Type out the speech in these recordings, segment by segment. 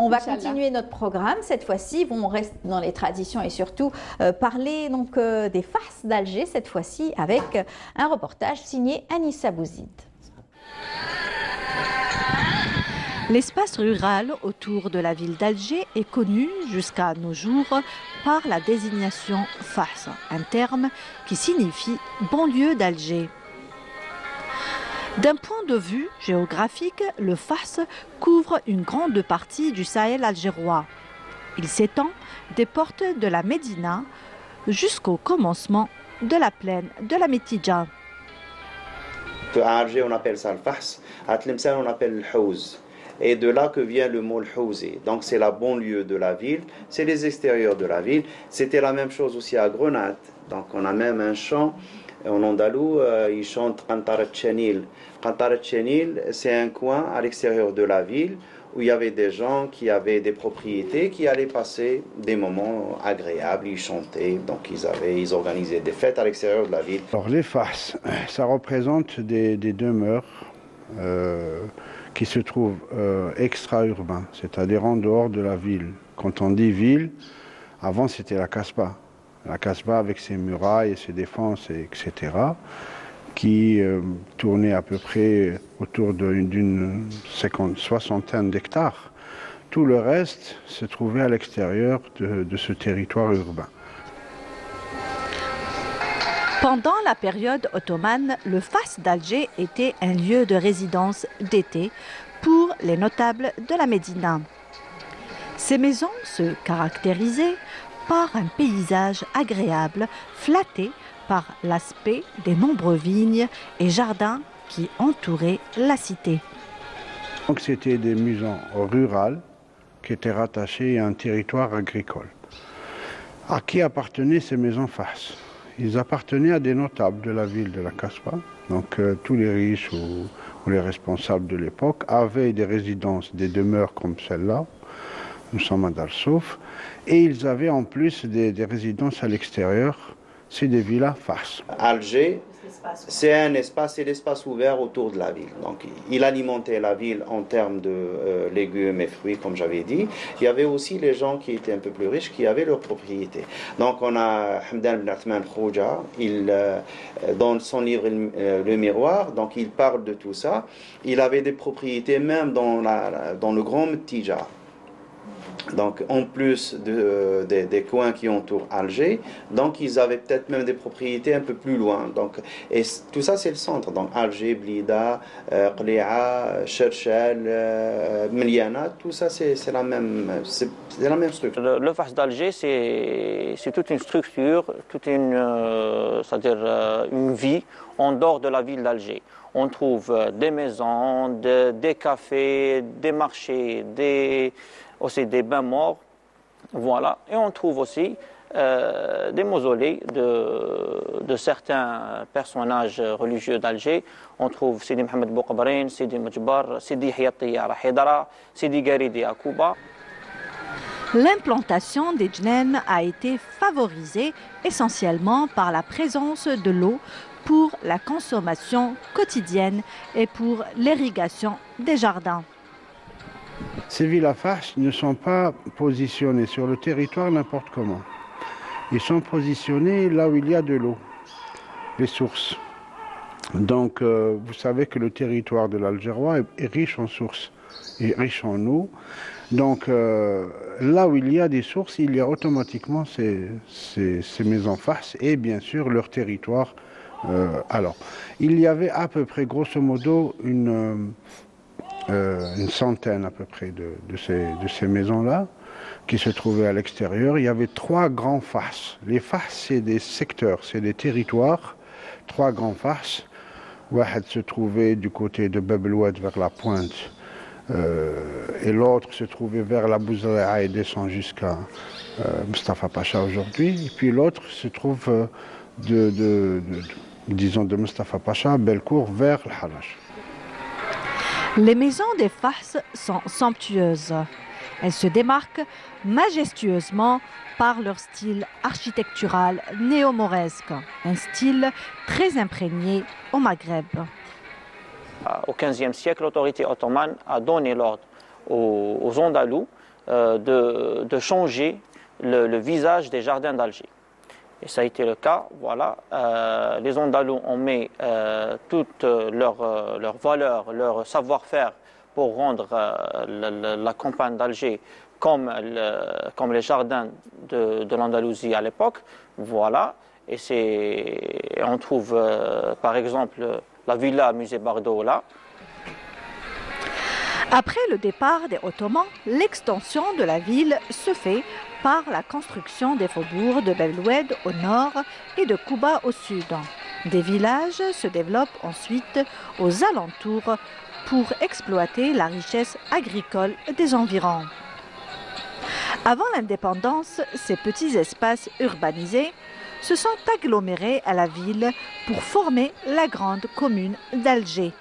On va continuer notre programme. Cette fois-ci, on reste dans les traditions et surtout parler donc, des farces d'Alger, cette fois-ci avec un reportage signé Anissa Bouzid. L'espace rural autour de la ville d'Alger est connu jusqu'à nos jours par la désignation Fars, un terme qui signifie banlieue d'Alger. D'un point de vue géographique, le Fars couvre une grande partie du Sahel algérois. Il s'étend des portes de la Médina jusqu'au commencement de la plaine de la Métidja. À Alger, on appelle ça le Fars. À Tlemcen, on appelle le Houz. Et de là que vient le mot Houzi. Donc c'est la banlieue de la ville, c'est les extérieurs de la ville. C'était la même chose aussi à Grenade. Donc on a même un chant en andalou, ils chantent Qantarat Chenil. Qantarat Chenil, c'est un coin à l'extérieur de la ville où il y avait des gens qui avaient des propriétés, qui allaient passer des moments agréables, ils chantaient, donc ils organisaient des fêtes à l'extérieur de la ville. Alors les Fars, ça représente des demeures qui se trouvent extra-urbains, c'est-à-dire en dehors de la ville. Quand on dit ville, avant c'était la Kasbah. La Kasbah avec ses murailles et ses défenses, etc., qui tournait à peu près autour d'une soixantaine d'hectares. Tout le reste se trouvait à l'extérieur de ce territoire urbain. Pendant la période ottomane, le Fars d'Alger était un lieu de résidence d'été pour les notables de la Médina. Ces maisons se caractérisaient par un paysage agréable, flatté par l'aspect des nombreux vignes et jardins qui entouraient la cité. Donc c'était des maisons rurales qui étaient rattachées à un territoire agricole. À qui appartenaient ces maisons Fars? Ils appartenaient à des notables de la ville de la Kasbah. Donc tous les riches ou les responsables de l'époque avaient des résidences, des demeures comme celle-là. Nous sommes à Darsouf. Et ils avaient en plus des résidences à l'extérieur. C'est des villas Fars. Alger, c'est un espace, c'est l'espace ouvert autour de la ville. Donc, il alimentait la ville en termes de légumes et fruits, comme j'avais dit. Il y avait aussi les gens qui étaient un peu plus riches, qui avaient leurs propriétés. Donc, on a Hamdan Ben Athman Khouja, dans son livre Le Miroir, donc il parle de tout ça. Il avait des propriétés même dans le Grand Métidja. Donc, en plus des coins qui entourent Alger, donc ils avaient peut-être même des propriétés un peu plus loin. Donc, et tout ça, c'est le centre. Donc, Alger, Blida, Qli'a, Cherchel, Miliana, tout ça, c'est la même structure. Le Fars d'Alger, c'est toute une structure, c'est-à-dire une vie en dehors de la ville d'Alger. On trouve des maisons, des cafés, des marchés, aussi des bains morts, voilà. Et on trouve aussi des mausolées de certains personnages religieux d'Alger. On trouve Sidi Mohamed Bouqabrine, Sidi Mujbar, Sidi Hiyati à Hidra, Sidi Garidi à Kouba. L'implantation des djnen a été favorisée essentiellement par la présence de l'eau pour la consommation quotidienne et pour l'irrigation des jardins. Ces villas Fars ne sont pas positionnées sur le territoire n'importe comment. Ils sont positionnés là où il y a de l'eau, les sources. Donc, vous savez que le territoire de l'Algérois est riche en sources, et riche en eau. Donc, là où il y a des sources, il y a automatiquement ces maisons Fars et bien sûr leur territoire. Alors, il y avait à peu près, grosso modo, une centaine à peu près de ces maisons-là qui se trouvaient à l'extérieur. Il y avait 3 grands Fars. Les Fars, c'est des secteurs, c'est des territoires. 3 grands Fars. Wahed se trouvait du côté de Bab el Oued vers la pointe. Et l'autre se trouvait vers la Bouzrea et descend jusqu'à Mustapha Pacha aujourd'hui. Et puis l'autre se trouve disons de Mustapha Pacha, Belcourt, vers le Haraj. Les maisons des Fars sont somptueuses. Elles se démarquent majestueusement par leur style architectural néo-mauresque, un style très imprégné au Maghreb. Au XVe siècle, l'autorité ottomane a donné l'ordre aux Andalous de changer le visage des jardins d'Alger. Et ça a été le cas, voilà. Les Andalous ont mis toute leur valeur, leur savoir-faire pour rendre la campagne d'Alger comme les jardins de l'Andalousie à l'époque, voilà. Et on trouve par exemple la villa Musée Bardo là. Après le départ des Ottomans, l'extension de la ville se fait par la construction des faubourgs de Beloued au nord et de Kouba au sud. Des villages se développent ensuite aux alentours pour exploiter la richesse agricole des environs. Avant l'indépendance, ces petits espaces urbanisés se sont agglomérés à la ville pour former la grande commune d'Alger.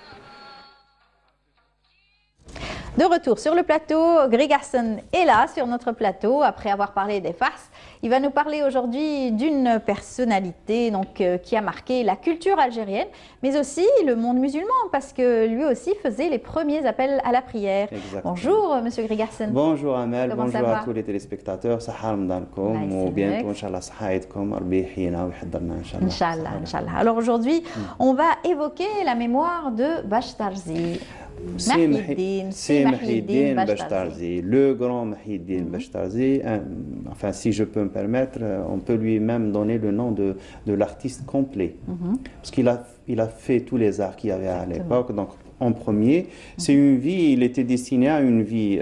De retour sur le plateau, Greg Hassan est là sur notre plateau après avoir parlé des farces. Il va nous parler aujourd'hui d'une personnalité donc, qui a marqué la culture algérienne, mais aussi le monde musulman, parce que lui aussi faisait les premiers appels à la prière. Exactement. Bonjour, monsieur Greg Hassan. Bonjour Amel, Comment bonjour à tous les téléspectateurs. Sahar Mdankom, ou bientôt, Inch'Allah, Sahaïdkom, Arbihina, Wihaddarna, Inch'Allah. Inch'Allah. Alors aujourd'hui, on va évoquer la mémoire de Bachtarzi. C'est Mahidine Bachtarzi, le grand Mahidine Bachtarzi. Enfin, si je peux me permettre, on peut lui-même donner le nom de l'artiste complet. Parce qu'il a fait tous les arts qu'il y avait à l'époque. Donc, en premier, c'est une vie, il était destiné à une vie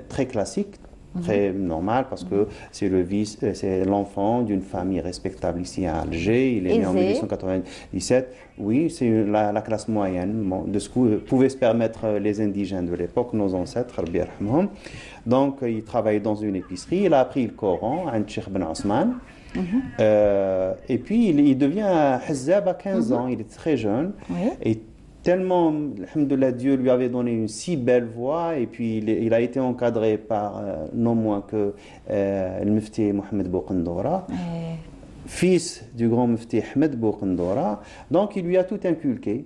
très classique, très normale, parce que c'est l'enfant d'une famille respectable ici à Alger. Il est né en 1897. Oui, c'est la classe moyenne de ce que pouvaient se permettre les indigènes de l'époque, nos ancêtres. Donc, il travaillait dans une épicerie. Il a appris le Coran, un Cheikh Ben Osman. Et puis, il devient Hazzab à 15 ans. Il est très jeune. Et tellement, alhamdoulilah, Dieu lui avait donné une si belle voix, et puis il a été encadré par non moins que le mufti Mohamed Boukendoura, fils du grand mufti Ahmed Boukendoura. Donc il lui a tout inculqué.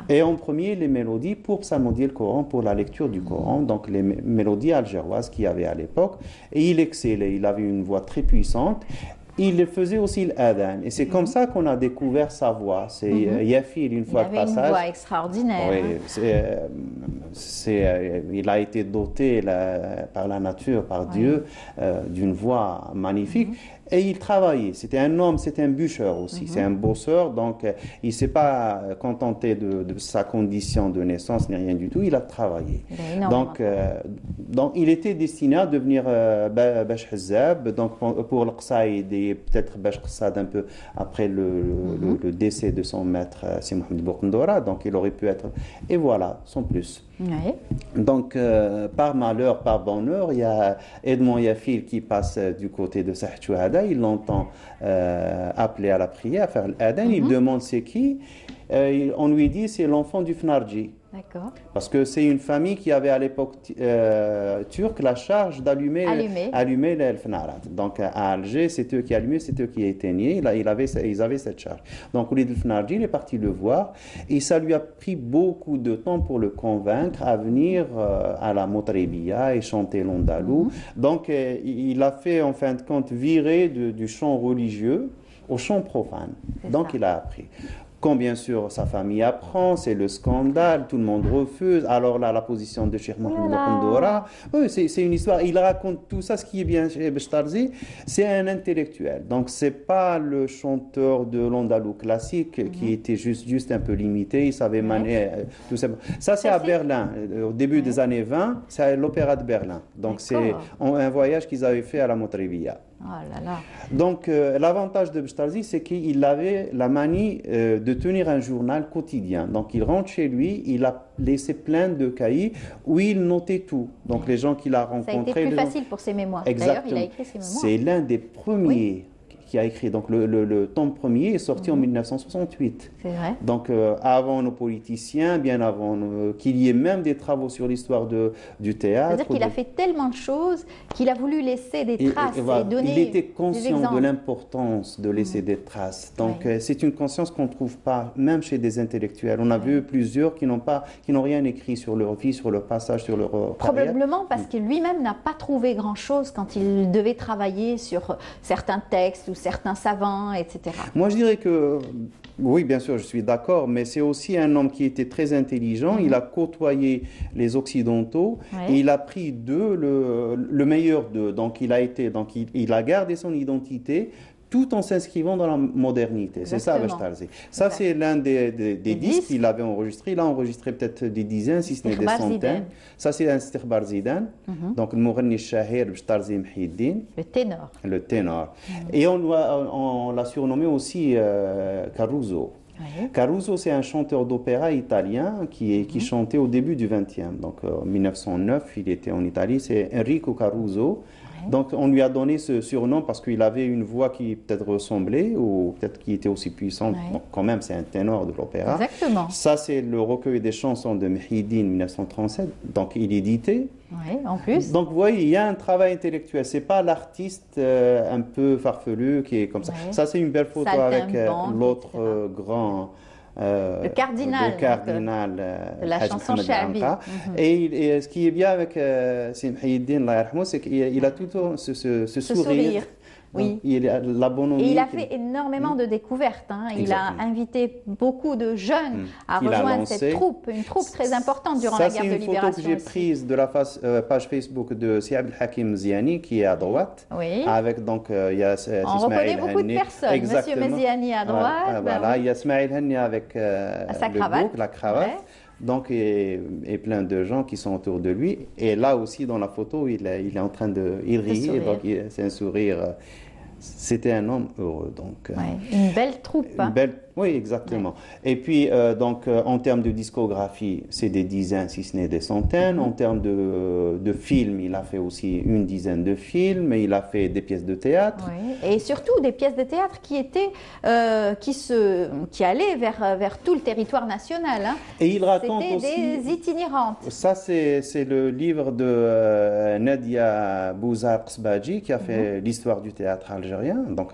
Et en premier, les mélodies pour psalmodier le Coran, pour la lecture du Coran, donc les mélodies algéroises qu'il y avait à l'époque. Et il excellait, il avait une voix très puissante. Il faisait aussi l'adhan. Et c'est comme ça qu'on a découvert sa voix. C'est Yafil, une fois de passage. Il avait une voix extraordinaire. Oui, il a été doté par la nature, par Dieu, d'une voix magnifique. Et il travaillait. C'était un homme, c'était un bûcheur aussi. C'est un bosseur. Donc, il ne s'est pas contenté de sa condition de naissance, ni rien du tout. Il a travaillé. Donc, il était destiné à devenir Bash Hazzab. Donc, pour le Qsaïd et peut-être Bash Qassad un peu après le décès de son maître, c'est Mohamed Boukendoura. Donc, il aurait pu être. Et voilà, sans plus. Donc, par malheur, par bonheur, il y a Edmond Yafil qui passe du côté de Saht Chouhada. Il l'entend appeler à la prière, faire l'adhan. Il demande c'est qui. On lui dit c'est l'enfant du Fnarji. D'accord. Parce que c'est une famille qui avait à l'époque turque la charge d'allumer le Fnarat. Donc à Alger, c'est eux qui allumaient, c'est eux qui éteignaient. Ils avaient cette charge. Donc au lieu de Fnarji, il est parti le voir. Et ça lui a pris beaucoup de temps pour le convaincre à venir à la Motrébia et chanter l'Andalou. Donc il a fait en fin de compte virer du chant religieux au chant profane. Donc il a appris. Quand bien sûr sa famille apprend, c'est le scandale, tout le monde refuse. Alors là, la position de Cheikh Mohamed Boukendoura, c'est une histoire. Il raconte tout ça. Ce qui est bien chez Bachtarzi, c'est un intellectuel. Donc c'est pas le chanteur de l'andalou classique qui était juste un peu limité. Il savait manier tout ça. Ça c'est à Berlin, au début des années 20, c'est l'opéra de Berlin. Donc c'est un voyage qu'ils avaient fait à la Motrébia. Donc l'avantage de Bachtarzi, c'est qu'il avait la manie de tenir un journal quotidien. Donc il rentre chez lui, il a laissé plein de cahiers où il notait tout. Donc les gens qu'il a rencontrés... Ça a été plus facile pour ses mémoires. Exactement. D'ailleurs, il a écrit ses mémoires. C'est l'un des premiers qui a écrit. Donc le tome premier est sorti en 1968. C'est vrai. Donc avant nos politiciens, bien avant qu'il y ait même des travaux sur l'histoire du théâtre. C'est-à-dire qu'il a fait tellement de choses qu'il a voulu laisser des traces et donner il était des conscient exemples. de l'importance de laisser des traces. Donc c'est une conscience qu'on ne trouve pas même chez des intellectuels. On a vu plusieurs qui n'ont rien écrit sur leur vie, sur leur passage, sur leur carrière. Probablement parce que lui-même n'a pas trouvé grand-chose quand il devait travailler sur certains textes ou certains savants, etc. Moi, je dirais que, oui, bien sûr, je suis d'accord, mais c'est aussi un homme qui était très intelligent. Il a côtoyé les Occidentaux et il a pris d'eux le meilleur d'eux. Donc, il a gardé son identité tout en s'inscrivant dans la modernité. C'est ça, Bashtarzi. Ça, c'est l'un des disques qu'il avait enregistré. Il a enregistré peut-être des dizaines, si ce n'est des centaines. Ça, c'est un Istikhbar Zidane. Donc, le Mourni Shahir Bashtarzi Mhiddin. Le ténor. Le ténor. Et on l'a surnommé aussi Caruso. Caruso, c'est un chanteur d'opéra italien qui chantait au début du XXe. Donc, en 1909, il était en Italie. C'est Enrico Caruso. Donc, on lui a donné ce surnom parce qu'il avait une voix qui peut-être ressemblait ou peut-être qui était aussi puissante. Donc, quand même, c'est un ténor de l'opéra. Exactement. Ça, c'est le recueil des chansons de Mhiddin 1937. Donc, il éditait. Oui, en plus. Donc, vous voyez, il y a un travail intellectuel. Ce n'est pas l'artiste un peu farfelu qui est comme ça. Ça, c'est une belle photo avec l'autre grand... le cardinal de la chanson Shaabi. Et ce qui est bien avec Mhiddin, c'est qu'il a tout ce sourire. Oui. Il a la bonhomie. Et il a fait énormément de découvertes. Il a invité beaucoup de jeunes à rejoindre cette troupe, une troupe très importante durant la guerre de libération. C'est une photo que j'ai prise de la page Facebook de Si Abdel Hakim Ziani, qui est à droite. Oui. Avec donc, il y a on reconnaît beaucoup de personnes. Exactement. Monsieur Meziani à droite. Voilà, il y a Smaïl Hanni avec sa cravate. La cravate. Donc, et plein de gens qui sont autour de lui. Et là aussi, dans la photo, il est en train de... Il rit, et donc c'est un sourire... C'était un homme heureux. Donc, une belle troupe. Oui, exactement. Et puis, donc, en termes de discographie, c'est des dizaines, si ce n'est des centaines. En termes de films, il a fait aussi une dizaine de films. Il a fait des pièces de théâtre. Et surtout des pièces de théâtre qui allaient vers tout le territoire national. Et il raconte aussi... C'était des itinérantes. Ça, c'est le livre de Nadia Bouzar-Qsbaji qui a fait l'histoire du théâtre algérien. Donc,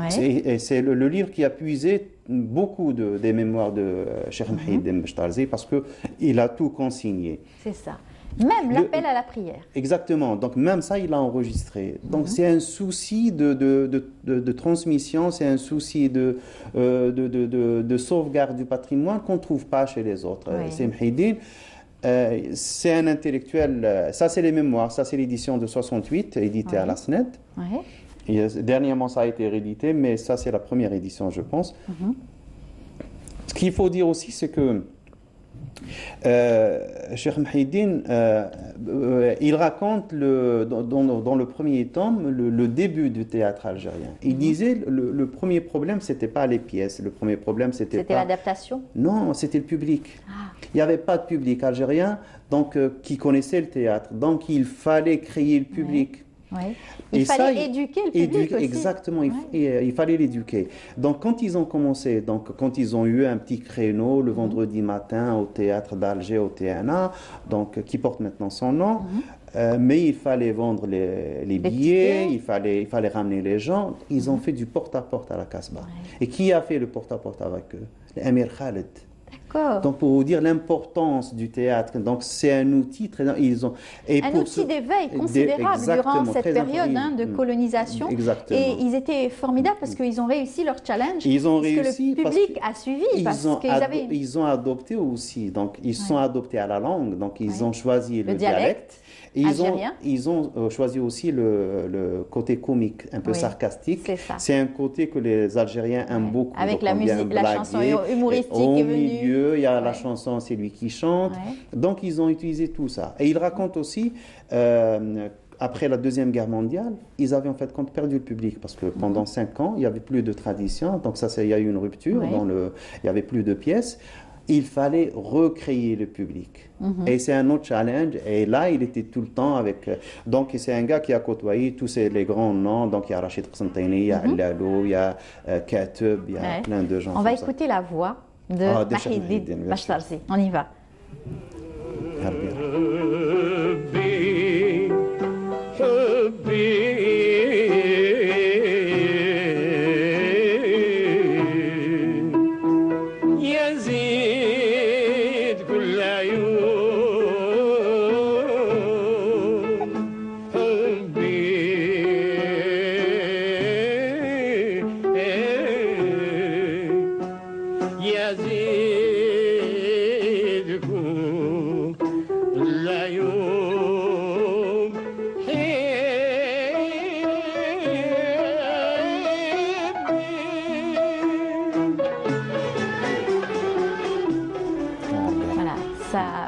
c'est le livre qui a puisé beaucoup des mémoires de Cheikh Mhiddin Bashtarzi parce qu'il a tout consigné. C'est ça. Même l'appel à la prière. Exactement. Donc même ça, il l'a enregistré. Donc c'est un souci de transmission, c'est un souci de sauvegarde du patrimoine qu'on ne trouve pas chez les autres. C'est Mhiddin. C'est un intellectuel. Ça, c'est les mémoires. Ça, c'est l'édition de 68, éditée à la SNED. Et dernièrement, ça a été réédité, mais ça, c'est la première édition, je pense. Ce qu'il faut dire aussi, c'est que Cheikh Mhiddin, il raconte dans le premier tome le début du théâtre algérien. Il disait le premier problème, c'était pas les pièces. Le premier problème, c'était l'adaptation. Non, c'était le public. Il n'y avait pas de public algérien donc qui connaissait le théâtre. Donc il fallait créer le public. Il fallait éduquer le public aussi. Exactement, il fallait l'éduquer. Donc quand ils ont commencé, quand ils ont eu un petit créneau le vendredi matin au théâtre d'Alger, au TNA, donc, qui porte maintenant son nom, mais il fallait vendre les billets, il fallait ramener les gens. Ils ont fait du porte-à-porte à la Casbah. Et qui a fait le porte-à-porte avec eux? L'Amir Khaled. Donc pour vous dire l'importance du théâtre, donc c'est un outil très un outil d'éveil considérable durant cette période de colonisation. Et ils étaient formidables parce qu'ils ont réussi leur challenge. Ils ont réussi que le public a suivi ils ont adopté aussi, donc ils sont adoptés à la langue, donc ils ont choisi le dialecte. Et ils ont choisi aussi le côté comique, un peu sarcastique. C'est un côté que les Algériens aiment beaucoup. Avec la musique, la chanson humoristique au est venue. Milieu, il y a la chanson, c'est lui qui chante. Donc ils ont utilisé tout ça. Et il raconte aussi, après la Deuxième Guerre mondiale, ils avaient en fait perdu le public parce que pendant 5 ans, il n'y avait plus de tradition. Donc ça, il y a eu une rupture, il n'y avait plus de pièces. il fallait recréer le public. Et c'est un autre challenge. Et là, il était tout le temps avec... donc, c'est un gars qui a côtoyé tous les grands noms. Donc, il y a Rachid Qsentini, il y a Lalo, il y a Kateb, il y a plein de gens. On va écouter la voix de Mahiddin Bashtarzi. On y va.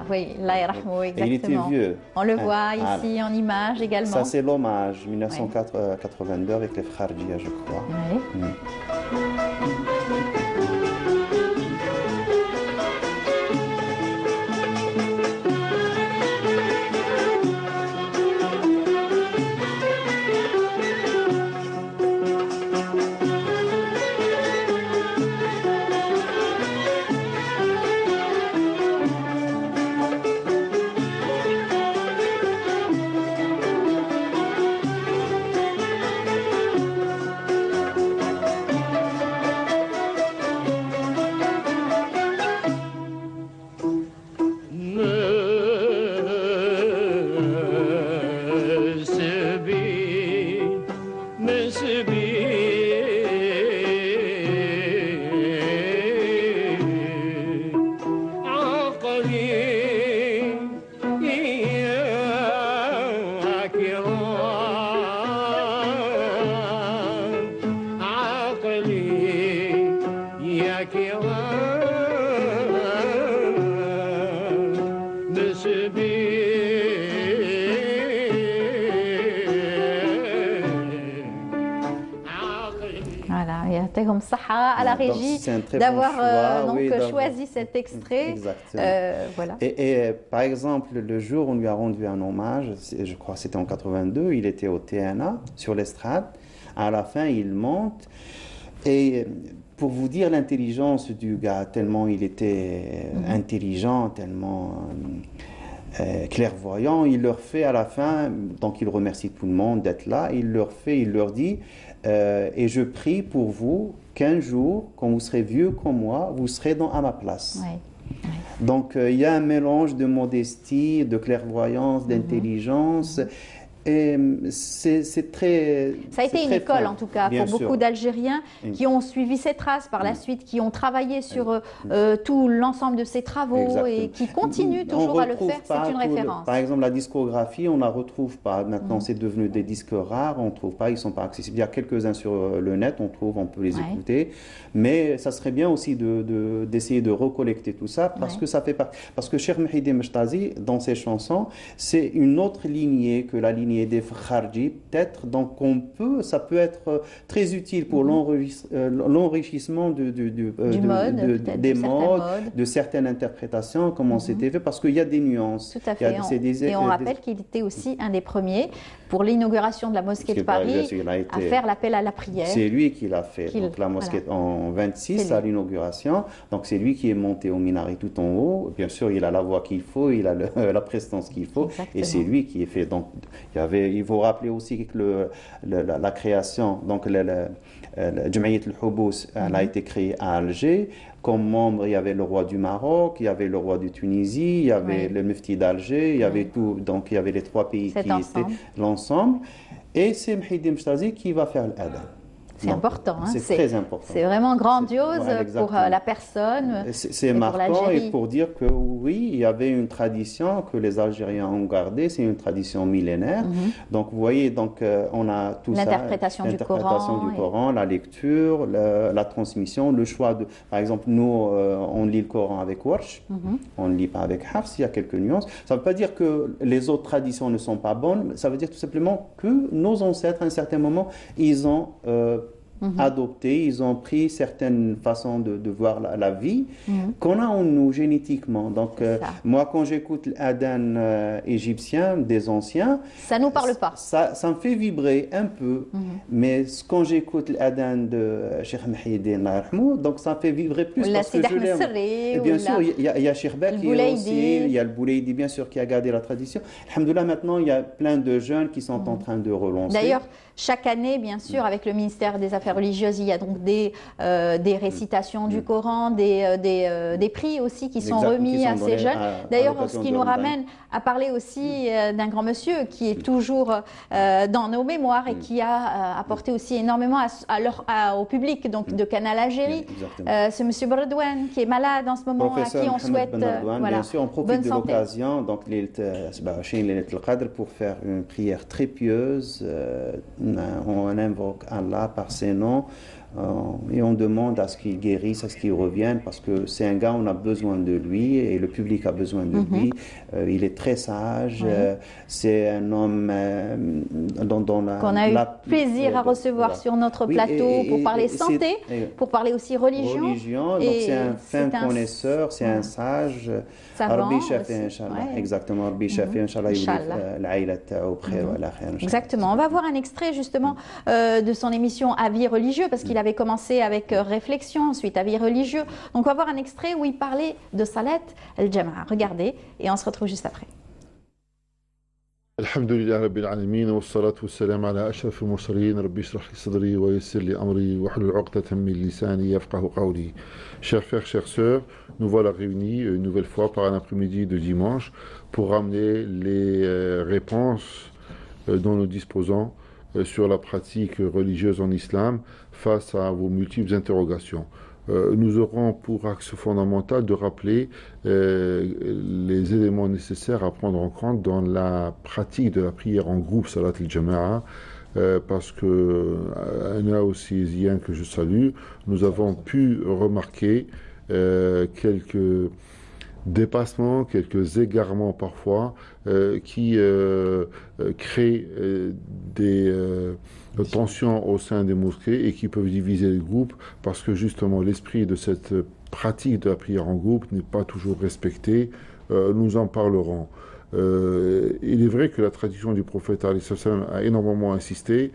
Oui, Allah yarhamou, exactement. Il était vieux. On le voit ici en image également. Ça, c'est l'hommage, 1982 avec les Kharjia, je crois. Oui. Comme ça, à la régie, d'avoir choisi cet extrait. Voilà. Et par exemple, le jour où on lui a rendu un hommage, je crois que c'était en 82, il était au TNA, sur l'estrade. À la fin, il monte. Et pour vous dire l'intelligence du gars, tellement il était intelligent, tellement clairvoyant, il leur fait à la fin, donc il remercie tout le monde d'être là, il leur dit et je prie pour vous qu'un jour, quand vous serez vieux comme moi, vous serez à ma place. Donc il y a un mélange de modestie, de clairvoyance, d'intelligence. Et c'est très... Ça a été une école, en tout cas, pour beaucoup d'Algériens qui ont suivi ces traces par la suite, qui ont travaillé sur tout l'ensemble de ces travaux et qui continuent toujours à le faire. C'est une référence. Par exemple, la discographie, on ne la retrouve pas. Maintenant, c'est devenu des disques rares, on ne trouve pas, ils ne sont pas accessibles. Il y a quelques-uns sur le net, on peut les écouter. Mais ça serait bien aussi d'essayer de recollecter tout ça, parce que ça fait partie... Parce que Cheikh Mahiddin Bashtarzi, dans ses chansons, c'est une autre lignée que la lignée des Kharji, peut-être, donc ça peut être très utile pour l'enrichissement des modes, de certaines interprétations, comment c'était fait, parce qu'il y a des nuances. Tout à fait. Et on rappelle qu'il était aussi un des premiers, pour l'inauguration de la mosquée de Paris, à faire l'appel à la prière. C'est lui qui l'a fait, donc la mosquée en 26 à l'inauguration, donc c'est lui qui est monté au minaret tout en haut, bien sûr il a la voix qu'il faut, il a la prestance qu'il faut, et c'est lui qui est fait, donc il faut rappeler aussi que la création, donc le Jamaïat al-Hubous, elle a été créée à Alger. Comme membre, il y avait le roi du Maroc, il y avait le roi de Tunisie, il y avait le mufti d'Alger, il y avait tout, donc il y avait les trois pays qui étaient l'ensemble. Et c'est Mahiddin Bashtarzi qui va faire l'adhan. C'est important. Hein? C'est très important. C'est vraiment grandiose pour la personne. C'est marquant et pour dire que oui, il y avait une tradition que les Algériens ont gardée, c'est une tradition millénaire. Donc vous voyez, donc, on a tout ça. L'interprétation du Coran, la lecture, la transmission, le choix de... Par exemple, nous, on lit le Coran avec Warsh, on ne lit pas avec Hafs, il y a quelques nuances. Ça ne veut pas dire que les autres traditions ne sont pas bonnes, ça veut dire tout simplement que nos ancêtres, à un certain moment, ils ont adopté, ils ont pris certaines façons de voir la vie qu'on a en nous génétiquement. Donc, moi, quand j'écoute l'adhan égyptien des anciens, ça nous parle pas. Ça me fait vibrer un peu. Mais quand j'écoute l'adhan de Cheikh Mahidine, donc ça me fait vibrer plus parce que je l'aime. Et bien sûr, il y a Cheikh Baki aussi, il y a le Bouleidi, bien sûr, qui a gardé la tradition. Alhamdoulilah, maintenant, il y a plein de jeunes qui sont en train de relancer. D'ailleurs, chaque année, bien sûr, avec le ministère des Affaires religieuses, il y a donc des récitations du Coran, des prix aussi qui sont remis à ces jeunes. D'ailleurs, ce qui nous ramène à parler aussi d'un grand monsieur qui est toujours dans nos mémoires et qui a apporté aussi énormément au public donc, de Canal Algérie. Ce monsieur Bardouane qui est malade en ce moment, Professeur à qui on souhaite bien sûr, on profite de l'occasion donc pour faire une prière très pieuse. On invoque Allah par ses noms et on demande à ce qu'il guérisse, à ce qu'il revienne, parce que c'est un gars, on a besoin de lui et le public a besoin de lui. Il est très sage, c'est un homme qu'on a eu plaisir à recevoir sur notre plateau pour parler santé, pour parler aussi religion. Donc c'est un fin connaisseur, c'est un sage. Exactement. Exactement. On va voir un extrait justement de son émission Avis religieux, parce qu'il avait commencé avec réflexion, ensuite avis religieux. Donc on va voir un extrait où il parlait de Salat al-Jama'a. Regardez et on se retrouve juste après. Alhamdulillah Rabbil Alamin wa salatu wa salam ala ashraf al-mursalin Rabbi shrah li sadri wa yassir li amri wa hlul 'uqdatan min lisani yafqahu qawli. Chers frères, chères sœurs, nous voilà réunis une nouvelle fois par un après-midi de dimanche pour ramener les réponses dont nous disposons sur la pratique religieuse en islam face à vos multiples interrogations. Nous aurons pour axe fondamental de rappeler les éléments nécessaires à prendre en compte dans la pratique de la prière en groupe Salat al-Jama'a, parce que Anna aussi Zian, que je salue, nous avons pu remarquer quelques dépassements, quelques égarements parfois qui créent des tensions au sein des mosquées et qui peuvent diviser les groupes, parce que justement l'esprit de cette pratique de la prière en groupe n'est pas toujours respecté. Nous en parlerons. Il est vrai que la tradition du prophète a énormément insisté,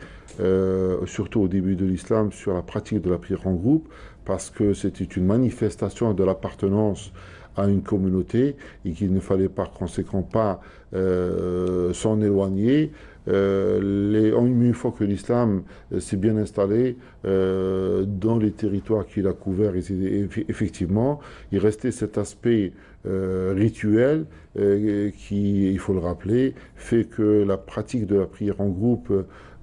surtout au début de l'islam, sur la pratique de la prière en groupe, parce que c'était une manifestation de l'appartenance à une communauté et qu'il ne fallait par conséquent pas s'en éloigner. Une fois que l'islam s'est bien installé dans les territoires qu'il a couverts, effectivement, il restait cet aspect rituel qui, il faut le rappeler, fait que la pratique de la prière en groupe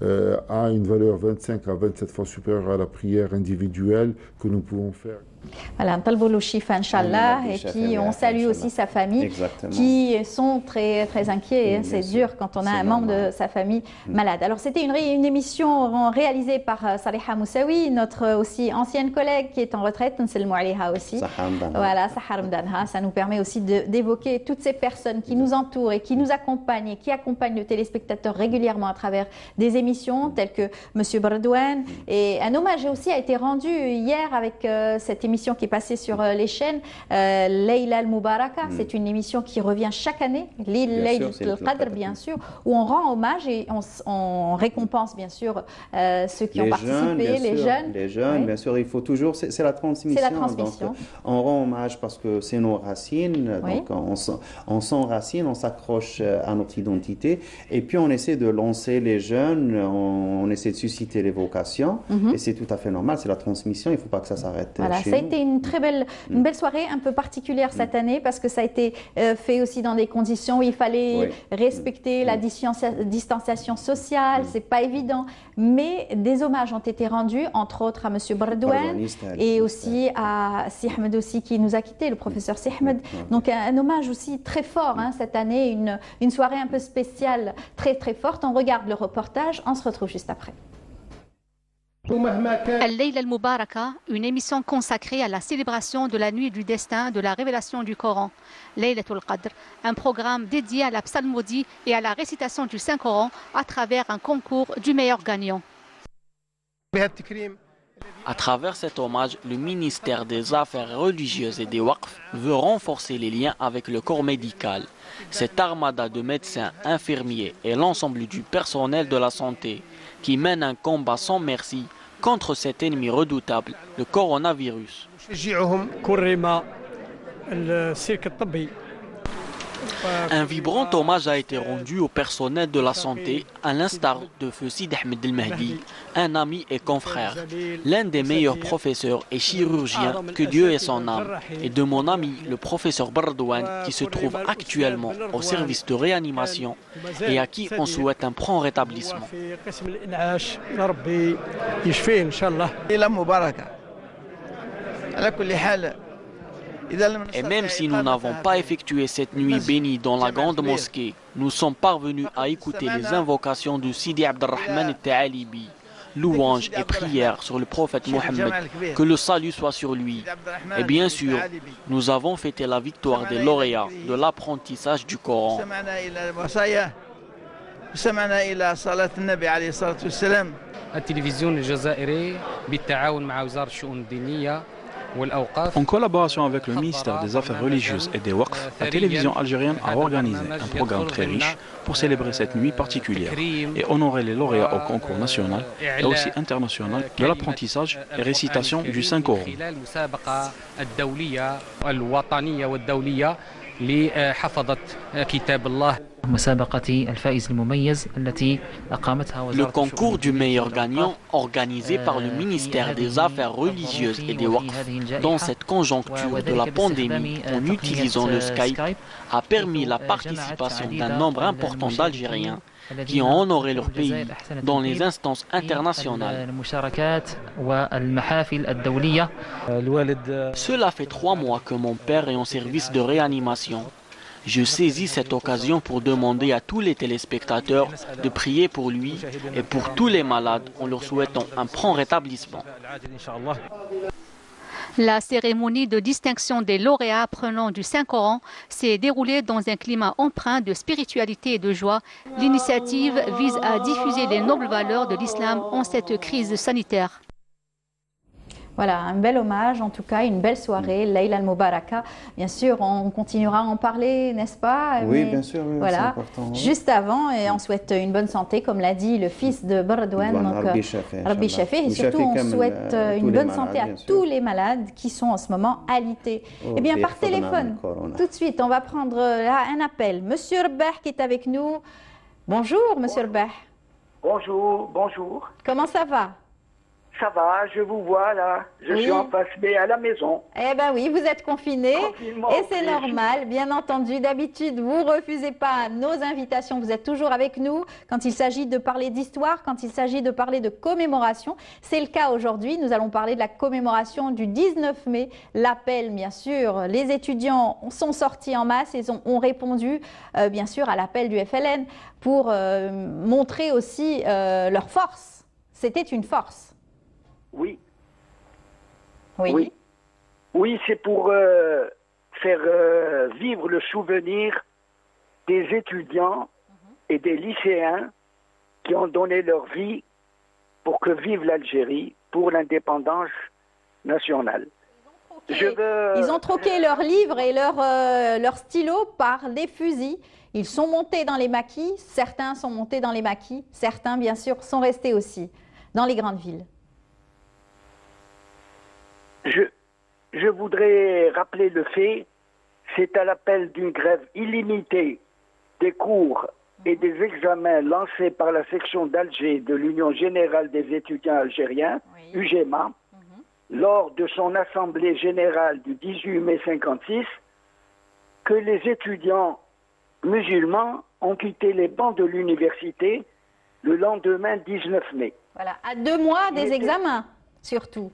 a une valeur 25 à 27 fois supérieure à la prière individuelle que nous pouvons faire. Voilà, Inch'Allah, et puis on salue aussi sa famille. Exactement. Qui sont très, très inquiets. C'est dur quand on a un membre de sa famille malade. Alors c'était une émission réalisée par Saliha Moussaoui, notre aussi ancienne collègue qui est en retraite, Nselmou Aliha aussi. Voilà, Sahar Mdanha. Ça nous permet aussi d'évoquer toutes ces personnes qui nous entourent et qui nous accompagnent et qui accompagnent le téléspectateur régulièrement à travers des émissions telles que Monsieur Bardouane. Et un hommage aussi a été rendu hier avec cette émission qui est passée sur les chaînes, Layla al-Mubaraka. C'est une émission qui revient chaque année, Layla al-Qadr bien sûr, où on rend hommage et on récompense bien sûr ceux qui ont participé, les jeunes. Les jeunes, oui. Bien sûr, il faut toujours, c'est la transmission. C'est la transmission. Donc, on rend hommage parce que c'est nos racines, oui. Donc on s'enracine, on s'accroche à notre identité et puis on essaie de lancer les jeunes, on essaie de susciter les vocations et c'est tout à fait normal, c'est la transmission, il ne faut pas que ça s'arrête chez nous. C'était une très belle soirée, un peu particulière cette année parce que ça a été fait aussi dans des conditions où il fallait respecter la distanciation sociale. C'est pas évident, mais des hommages ont été rendus, entre autres à Monsieur Bardouane et aussi à Si Ahmed aussi qui nous a quittés, le professeur Si Ahmed. Donc un hommage aussi très fort cette année, une soirée un peu spéciale, très très forte. On regarde le reportage, on se retrouve juste après. Al-Layla al-Mubaraka, une émission consacrée à la célébration de la nuit du destin de la révélation du Coran. Laylatul Qadr, un programme dédié à la psalmodie et à la récitation du Saint-Coran à travers un concours du meilleur gagnant. À travers cet hommage, le ministère des Affaires religieuses et des Waqf veut renforcer les liens avec le corps médical. Cette armada de médecins, infirmiers et l'ensemble du personnel de la santé qui mène un combat sans merci contre cet ennemi redoutable, le coronavirus. Un vibrant hommage a été rendu au personnel de la santé, à l'instar de Feu Sidi Ahmed El Mahdi, un ami et confrère, l'un des meilleurs professeurs et chirurgiens que Dieu ait son âme, et de mon ami le professeur Bardouane qui se trouve actuellement au service de réanimation et à qui on souhaite un prompt rétablissement. Et même si nous n'avons pas effectué cette nuit bénie dans la grande mosquée, nous sommes parvenus à écouter les invocations de Sidi Abdelrahman al-Ta'alibi, louanges et prières sur le prophète Mohammed, que le salut soit sur lui. Et bien sûr, nous avons fêté la victoire des lauréats de l'apprentissage du Coran. En collaboration avec le ministère des Affaires religieuses et des Waqf, la télévision algérienne a organisé un programme très riche pour célébrer cette nuit particulière et honorer les lauréats au concours national et aussi international de l'apprentissage et récitation du Saint-Coran. Le concours du meilleur gagnant, organisé par le ministère des Affaires religieuses et des Waqf, dans cette conjoncture de la pandémie en utilisant le Skype, a permis la participation d'un nombre important d'Algériens qui ont honoré leur pays dans les instances internationales. Cela fait 3 mois que mon père est en service de réanimation. Je saisis cette occasion pour demander à tous les téléspectateurs de prier pour lui et pour tous les malades en leur souhaitant un prompt rétablissement. La cérémonie de distinction des lauréats apprenants du Saint-Coran s'est déroulée dans un climat empreint de spiritualité et de joie. L'initiative vise à diffuser les nobles valeurs de l'islam en cette crise sanitaire. Voilà, un bel hommage, en tout cas, une belle soirée, Layla al-Mubaraka. Bien sûr, on continuera à en parler, n'est-ce pas? Oui, bien sûr, oui, voilà, c'est important. Oui. Juste avant, et on souhaite une bonne santé, comme l'a dit le fils de Bardouane, donc Rabbi Shafi, et surtout on souhaite une bonne santé à tous les malades qui sont en ce moment alités. Eh bien, par téléphone, tout de suite, on va prendre là un appel. Monsieur Rbah qui est avec nous. Bonjour, Monsieur Rbah. Bonjour, bonjour. Comment ça va? Ça va, je vous vois là. Je suis en face, mais à la maison. Eh bien oui, vous êtes confiné et c'est normal, bien entendu. D'habitude, vous ne refusez pas nos invitations. Vous êtes toujours avec nous quand il s'agit de parler d'histoire, quand il s'agit de parler de commémoration. C'est le cas aujourd'hui. Nous allons parler de la commémoration du 19 mai. L'appel, bien sûr, les étudiants sont sortis en masse et ont répondu, bien sûr, à l'appel du FLN pour montrer aussi leur force. C'était une force. Oui. Oui. Oui, oui, c'est pour faire vivre le souvenir des étudiants et des lycéens qui ont donné leur vie pour que vive l'Algérie, pour l'indépendance nationale. Ils ont troqué leurs livres et leurs stylos par des fusils. Ils sont montés dans les maquis, certains sont montés dans les maquis, certains, bien sûr, sont restés aussi dans les grandes villes. Je voudrais rappeler le fait, c'est à l'appel d'une grève illimitée des cours et des examens lancés par la section d'Alger de l'Union Générale des étudiants algériens, UGEMA, lors de son assemblée générale du 18 mai 56, que les étudiants musulmans ont quitté les bancs de l'université le lendemain 19 mai. Voilà, à 2 mois des examens, surtout.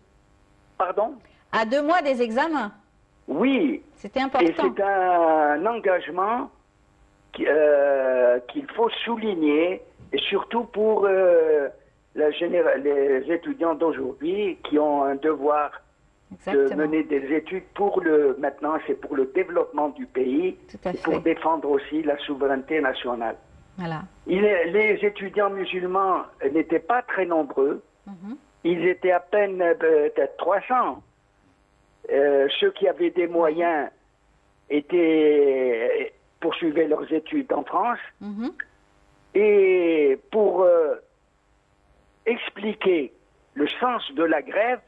Pardon? À 2 mois des examens. Oui. C'était important. Et c'est un engagement qu'il faut souligner, et surtout pour les étudiants d'aujourd'hui qui ont un devoir de mener des études maintenant c'est pour le développement du pays, et pour défendre aussi la souveraineté nationale. Voilà. Les étudiants musulmans n'étaient pas très nombreux. ils étaient à peine peut-être 300. Ceux qui avaient des moyens poursuivaient leurs études en France. Et pour expliquer le sens de la grève,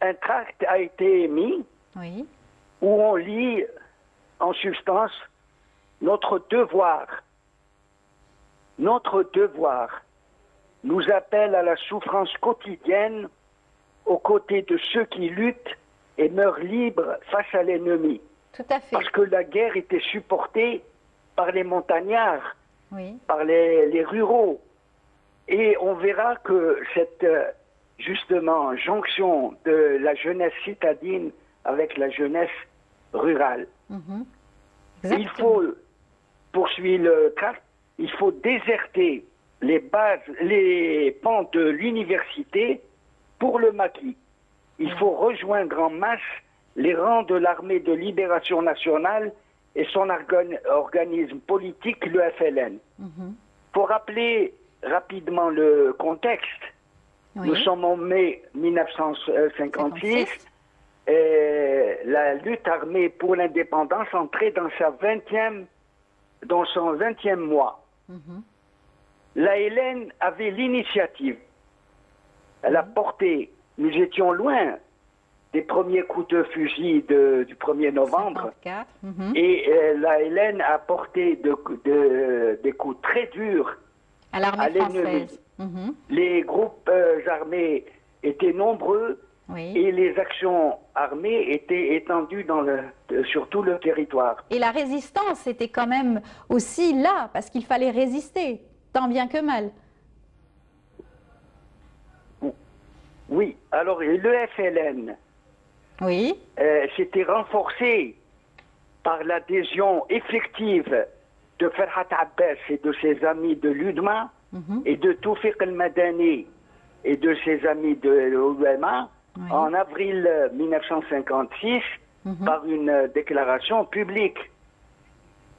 un tract a été émis où on lit en substance notre devoir nous appelle à la souffrance quotidienne aux côtés de ceux qui luttent et meurent libres face à l'ennemi. Tout à fait. Parce que la guerre était supportée par les montagnards, par les ruraux. Et on verra que cette, justement, jonction de la jeunesse citadine avec la jeunesse rurale. Il faut, poursuit le tract, il faut déserter les pans de l'université pour le maquis. Il faut rejoindre en masse les rangs de l'armée de libération nationale et son organisme politique, le FLN. Pour rappeler rapidement le contexte, nous sommes en mai 1956 et la lutte armée pour l'indépendance entrait dans son 20e mois. L'ALN avait l'initiative. Elle a porté, nous étions loin des premiers coups de fusil du 1er novembre. Et l'ALN a porté des coups très durs à l'ennemi. Les groupes armés étaient nombreux et les actions armées étaient étendues sur tout le territoire. Et la résistance était quand même aussi là, parce qu'il fallait résister, tant bien que mal. Oui, alors le FLN s'était renforcé par l'adhésion effective de Ferhat Abbas et de ses amis de l'UDMA et de Toufiq al-Madani et de ses amis de l'OUMA en avril 1956 par une déclaration publique.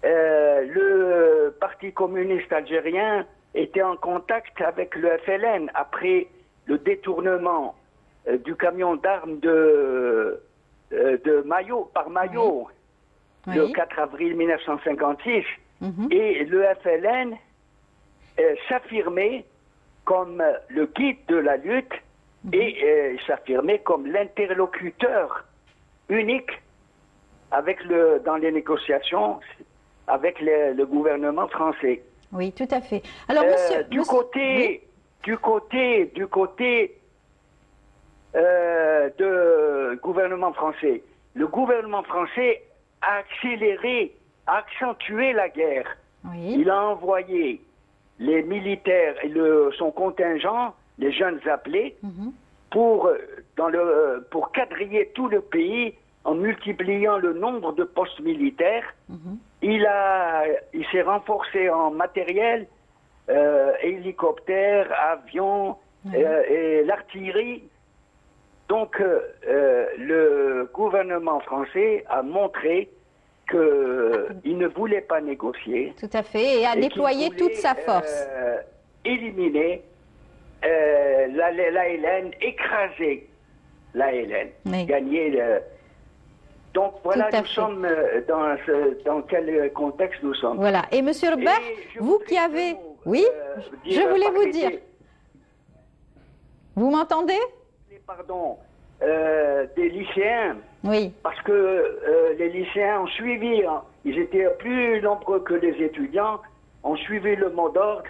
Le Parti communiste algérien était en contact avec le FLN après le détournement du camion d'armes par Maillot le 4 avril 1956 et le FLN s'affirmait comme le guide de la lutte et s'affirmait comme l'interlocuteur unique dans les négociations avec le gouvernement français. Oui, tout à fait. Alors, du côté gouvernement français, le gouvernement français a accentué la guerre. Il a envoyé les militaires et son contingent, les jeunes appelés, pour quadriller tout le pays en multipliant le nombre de postes militaires. Il s'est renforcé en matériel, hélicoptères, avions et l'artillerie. Donc le gouvernement français a montré qu'il ne voulait pas négocier. Tout à fait, et a déployé toute sa force. Éliminer l'ALN, écraser l'ALN, gagner Donc voilà, nous sommes dans quel contexte nous sommes. Voilà, et Monsieur Rebah, vous qui avez... Oui, je voulais vous dire... Vous m'entendez? Pardon, des lycéens. Oui. Parce que les lycéens ont suivi, ils étaient plus nombreux que les étudiants, ont suivi le mot d'ordre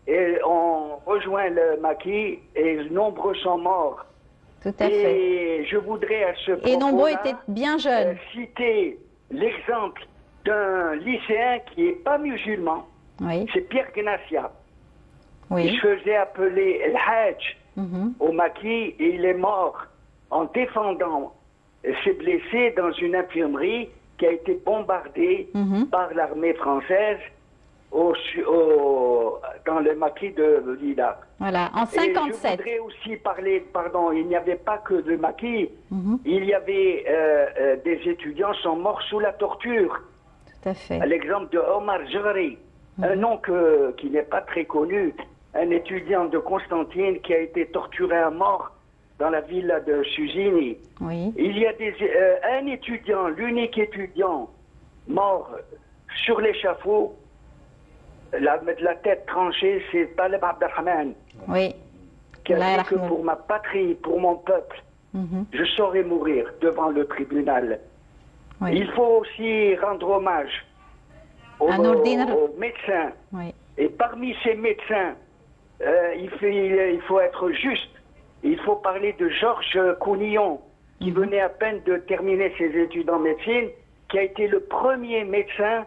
et ont rejoint le maquis et nombreux sont morts. Tout à fait. Et je voudrais à ce propos-là, et nombreux étaient bien jeunes. Citer l'exemple d'un lycéen qui n'est pas musulman. C'est Pierre Gnassia. Il se faisait appeler El Hajj au maquis et il est mort en défendant ses blessés dans une infirmerie qui a été bombardée par l'armée française dans le maquis de Lila. Voilà, en 57. Et je voudrais aussi parler, il n'y avait pas que le maquis, il y avait des étudiants qui sont morts sous la torture. Tout à fait. L'exemple de Omar Jari, un nom qui n'est pas très connu, un étudiant de Constantine qui a été torturé à mort dans la villa de Susini. Oui. Il y a un étudiant, l'unique étudiant mort sur l'échafaud, la tête tranchée, c'est Taleb Abdelrahman. Oui. Qui a dit que pour ma patrie, pour mon peuple, je saurais mourir devant le tribunal. Oui. Il faut aussi rendre hommage aux médecins. Oui. Et parmi ces médecins, il faut être juste. Il faut parler de Georges Counillon, qui venait à peine de terminer ses études en médecine, qui a été le premier médecin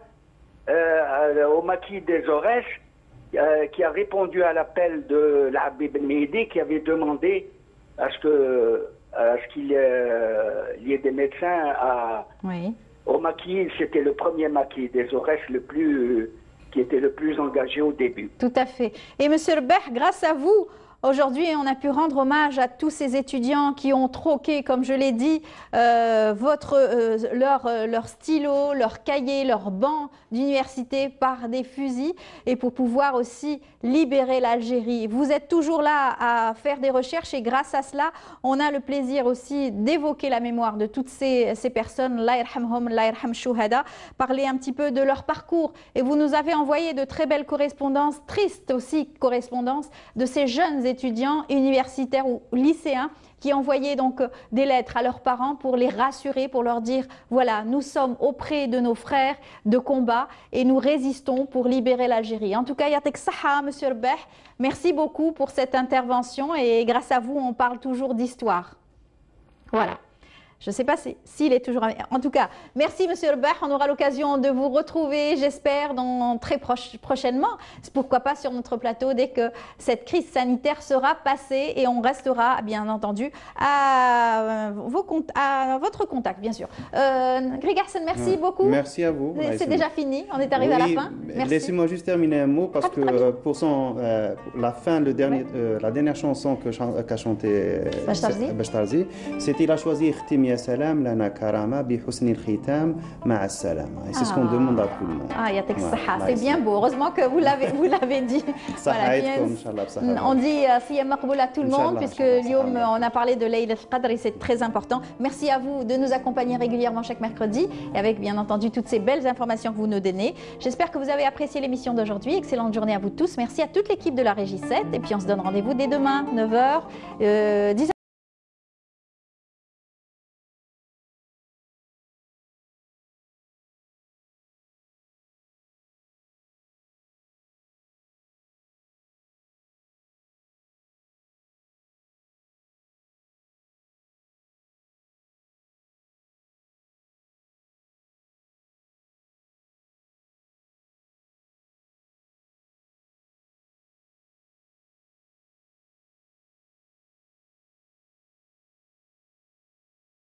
au maquis des Aurès, qui a répondu à l'appel de l'Habib Ben Mehdi, qui avait demandé à ce qu'il y ait des médecins au maquis. C'était le premier maquis des Aurès qui était le plus engagé au début. Tout à fait. Et Monsieur Rbeh, grâce à vous, aujourd'hui, on a pu rendre hommage à tous ces étudiants qui ont troqué, comme je l'ai dit, leur stylo, leur cahier, leur banc d'université par des fusils, et pour pouvoir aussi libérer l'Algérie. Vous êtes toujours là à faire des recherches, et grâce à cela, on a le plaisir aussi d'évoquer la mémoire de toutes ces personnes, Allah yarhamhum, Allah yarham shuhada, parler un petit peu de leur parcours. Et vous nous avez envoyé de très belles correspondances, tristes aussi correspondances, de ces jeunes étudiants universitaires ou lycéens qui envoyaient donc des lettres à leurs parents pour les rassurer, pour leur dire voilà, nous sommes auprès de nos frères de combat et nous résistons pour libérer l'Algérie. En tout cas, Yatek Saha, Monsieur Rbeh, merci beaucoup pour cette intervention, et grâce à vous, on parle toujours d'histoire. Voilà. Je ne sais pas s'il est toujours... En tout cas, merci Monsieur Rbeh. On aura l'occasion de vous retrouver, j'espère, très prochainement. Pourquoi pas sur notre plateau dès que cette crise sanitaire sera passée, et on restera, bien entendu, à votre contact, bien sûr. Greg Hassan, merci beaucoup. Merci à vous. C'est déjà fini, on est arrivé à la fin. Laissez-moi juste terminer un mot, parce que pour la fin, la dernière chanson qu'a chantée Bachtarzi, c'était il a choisi Khtim Ya Salam lana karama bi husni al-khitam ma'a salama. Et c'est ce qu'on demande à tout le monde. Ah, Yatek Saha, c'est bien beau. Heureusement que vous l'avez dit. Voilà, on dit Siyam Maqboul à tout le monde, puisque Lyoum, on a parlé de Layl al-Qadr, et c'est très important. Merci à vous de nous accompagner régulièrement chaque mercredi, et avec bien entendu toutes ces belles informations que vous nous donnez. J'espère que vous avez apprécié l'émission d'aujourd'hui. Excellente journée à vous tous. Merci à toute l'équipe de la Régie 7, et puis on se donne rendez-vous dès demain, 9h, 10h.